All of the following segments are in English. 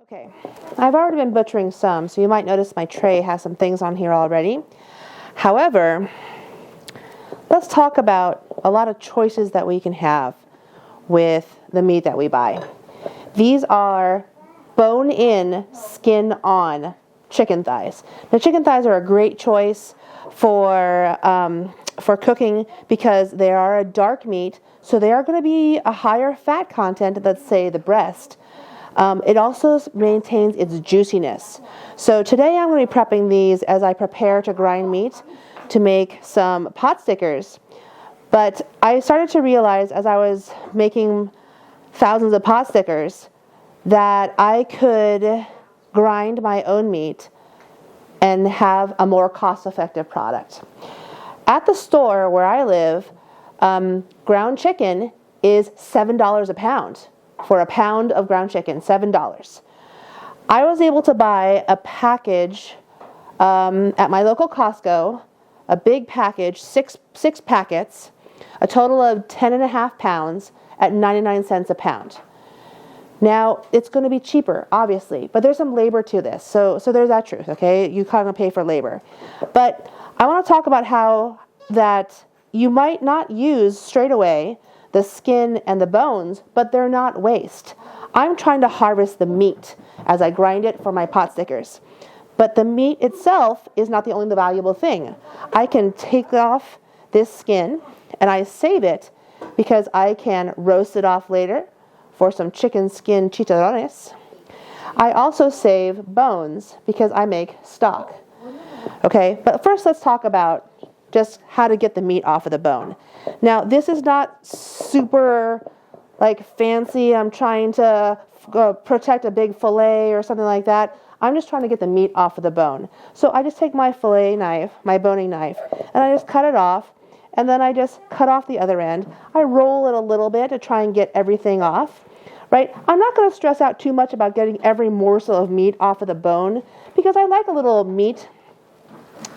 Okay, I've already been butchering some, so you might notice my tray has some things on here already. However, let's talk about a lot of choices that we can have with the meat that we buy. These are bone-in, skin-on chicken thighs. Now, chicken thighs are a great choice for cooking because they are a dark meat, so they are going to be a higher fat content than, say, the breast. It also maintains its juiciness. So today I'm going to be prepping these as I prepare to grind meat to make some pot stickers. But I started to realize as I was making thousands of pot stickers that I could grind my own meat and have a more cost-effective product. At the store where I live, ground chicken is $7 a pound. For a pound of ground chicken, $7. I was able to buy a package at my local Costco, a big package, six packets, a total of 10.5 pounds at 99 cents a pound. Now, it's going to be cheaper, obviously, but there's some labor to this. So there's that truth, okay? You kind of pay for labor. But I want to talk about how that you might not use straight away the skin and the bones, but they're not waste. I'm trying to harvest the meat as I grind it for my pot stickers. But the meat itself is not the only valuable thing. I can take off this skin and I save it because I can roast it off later for some chicken skin chicharrones. I also save bones because I make stock. Okay, but first let's talk about just how to get the meat off of the bone. Now, this is not super fancy. I'm trying to protect a big fillet or something like that. I'm just trying to get the meat off of the bone. So I just take my fillet knife, my boning knife, and I just cut it off, and then I just cut off the other end. I roll it a little bit to try and get everything off, right? I'm not going to stress out too much about getting every morsel of meat off of the bone because I like a little meat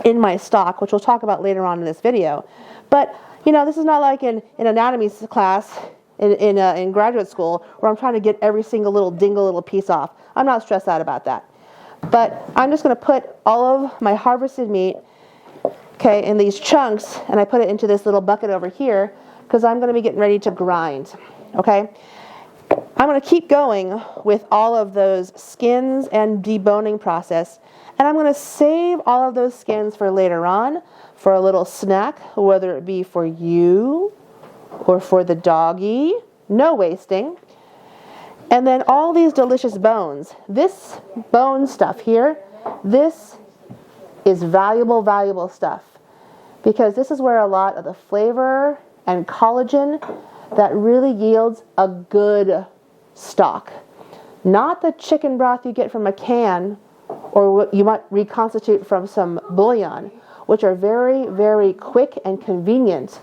in my stock, which we'll talk about later on in this video. But, you know, this is not like in anatomy class in graduate school where I'm trying to get every single little piece off. I'm not stressed out about that. But I'm just going to put all of my harvested meat, okay, in these chunks, and I put it into this little bucket over here because I'm going to be getting ready to grind, okay? I'm going to keep going with all of those skins and deboning process, and I'm going to save all of those skins for later on for a little snack, whether it be for you or for the doggy. No wasting. And then all these delicious bones. This bone stuff here, this is valuable stuff because this is where a lot of the flavor and collagen that really yields a good stock. Not the chicken broth you get from a can or what you might reconstitute from some bouillon, which are very, very quick and convenient,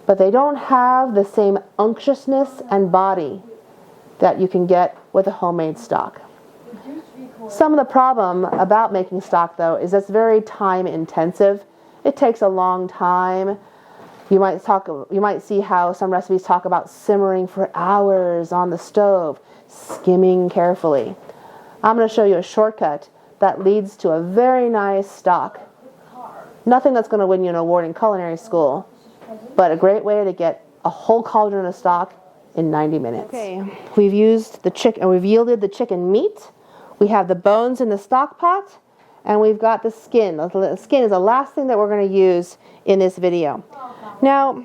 but they don't have the same unctuousness and body that you can get with a homemade stock. Some of the problem about making stock, though, is it's very time intensive. It takes a long time. You might see how some recipes talk about simmering for hours on the stove, skimming carefully. I'm going to show you a shortcut that leads to a very nice stock. Nothing that's going to win you an award in culinary school, but a great way to get a whole cauldron of stock in 90 minutes. Okay, we've used the chicken, we've yielded the chicken meat. We have the bones in the stock pot, and we've got the skin. The skin is the last thing that we're going to use in this video. Now,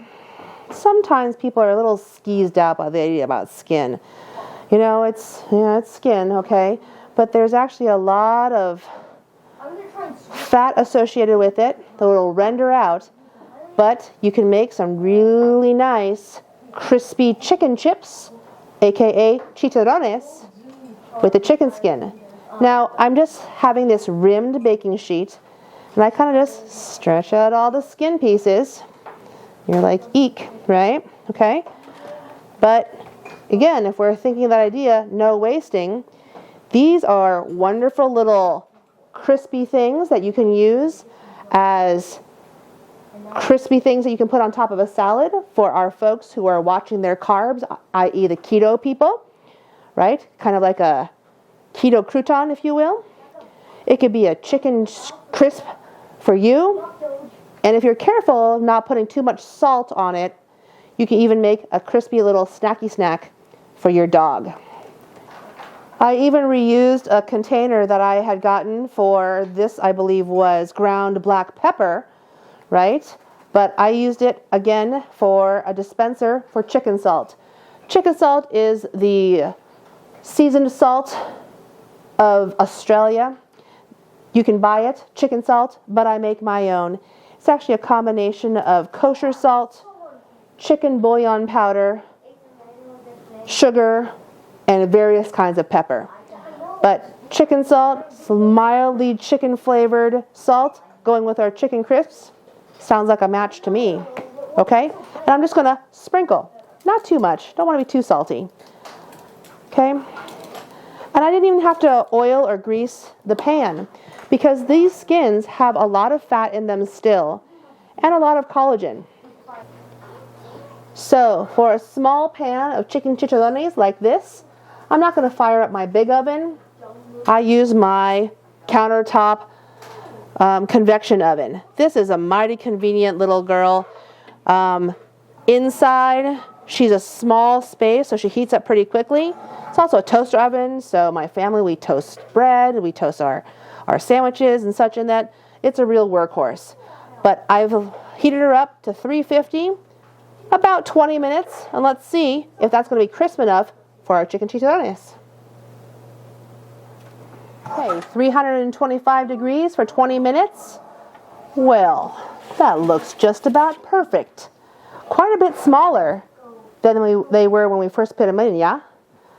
sometimes people are a little skeezed out by the idea about skin. It's skin, okay? But there's actually a lot of fat associated with it that will render out, but you can make some really nice crispy chicken chips, aka chicharrones, with the chicken skin. Now, I'm just having this rimmed baking sheet, and I kind of just stretch out all the skin pieces. You're like, eek, right? Okay? But again, if we're thinking of that idea, no wasting, these are wonderful little crispy things that you can use as crispy things that you can put on top of a salad for our folks who are watching their carbs, i.e. the keto people, right? Kind of like a keto crouton, if you will. It could be a chicken crisp for you. And if you're careful of not putting too much salt on it, you can even make a crispy little snacky snack for your dog. I even reused a container that I had gotten for this, I believe, was ground black pepper, right? But I used it again for a dispenser for chicken salt. Chicken salt is the seasoned salt of Australia. You can buy it, chicken salt, but I make my own. It's actually a combination of kosher salt, chicken bouillon powder, sugar, and various kinds of pepper. But chicken salt, mildly chicken flavored salt, going with our chicken crisps, sounds like a match to me. Okay? And I'm just gonna sprinkle. Not too much, don't wanna be too salty. Okay? And I didn't even have to oil or grease the pan because these skins have a lot of fat in them still and a lot of collagen. So for a small pan of chicken chicharrones like this, I'm not going to fire up my big oven. I use my countertop convection oven. This is a mighty convenient little girl. Inside, she's a small space, so she heats up pretty quickly. It's also a toaster oven, so my family, we toast bread, we toast our sandwiches and such in that. It's a real workhorse. But I've heated her up to 350, about 20 minutes, and let's see if that's going to be crisp enough for our chicken chicharrones. Okay, 325 degrees for 20 minutes. Well, that looks just about perfect. Quite a bit smaller than they were when we first put them in, yeah?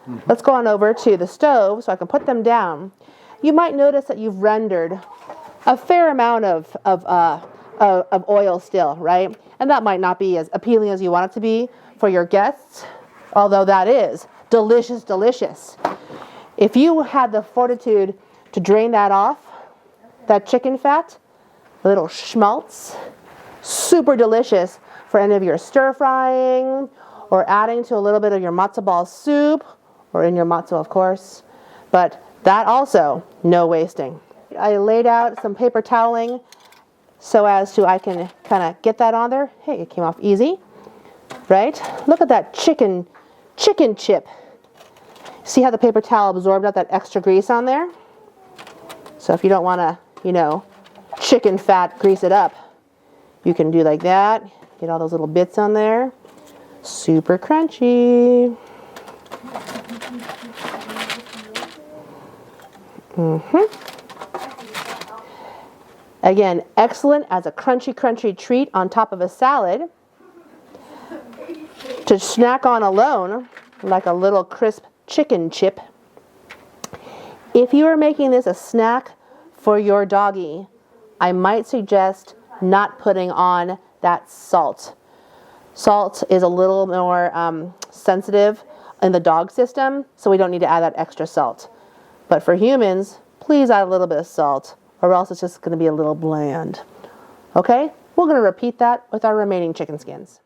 Mm-hmm. Let's go on over to the stove so I can put them down. You might notice that you've rendered a fair amount of oil still, right? And that might not be as appealing as you want it to be for your guests, although that is delicious, delicious. If you had the fortitude to drain that off, that chicken fat, a little schmaltz, super delicious for any of your stir frying or adding to a little bit of your matzo ball soup or in your matzo, of course. But that also, no wasting. I laid out some paper toweling so as to I can kind of get that on there. Hey, it came off easy, right? Look at that chicken chip. See how the paper towel absorbed out that extra grease on there? So if you don't want to, chicken fat grease it up, you can do like that. Get all those little bits on there. Super crunchy. Again, excellent as a crunchy treat on top of a salad. To snack on alone, like a little crisp chicken chip. If you are making this a snack for your doggy, I might suggest not putting on that salt. Salt is a little more sensitive in the dog system, so we don't need to add that extra salt. But for humans, please add a little bit of salt, or else it's just going to be a little bland. Okay? We're going to repeat that with our remaining chicken skins.